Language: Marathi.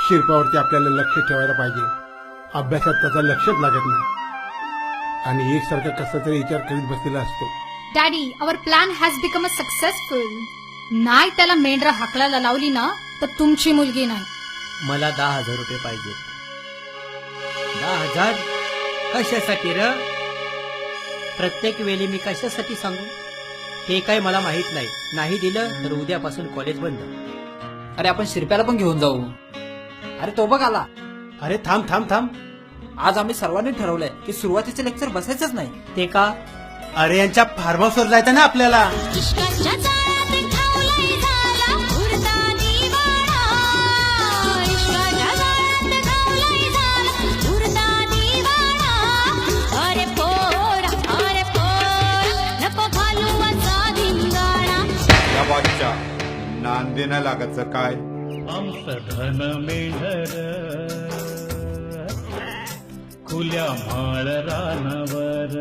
शिरपावरती आपल्याला लक्ष ठेवायला पाहिजे. अभ्यासात त्याचा लक्षच लागत नाही आणि एकसारखा कसा तरी विचार करीत बसलेला असतो. Daddy, our plan has become a successful. नाही त्याला मेंढरा हाकलायला लावली ना तर तुमची मुलगी नाही. मला 10,000 रुपये पाहिजे. 10,000 कशासाठी र? प्रत्येक वेळी मी कशासाठी सांगू? ते काय मला माहित नाही. नाही दिलं तर उद्यापासून कॉलेज बंद. अरे आपण शिरप्याला पण घेऊन जाऊ. अरे तो बघ आला. अरे थांब थांब थांब. आज आम्ही सर्वांनी ठरवलंय की सुरुवातीचे लेक्चर बसायचंच नाही. ते का? अरे यांच्या फार्म हाऊसवर जायचं ना आपल्याला. या बादशा नांदेना लागायचं काय? आमचं धन मेंढर खुल्या माळ रानावर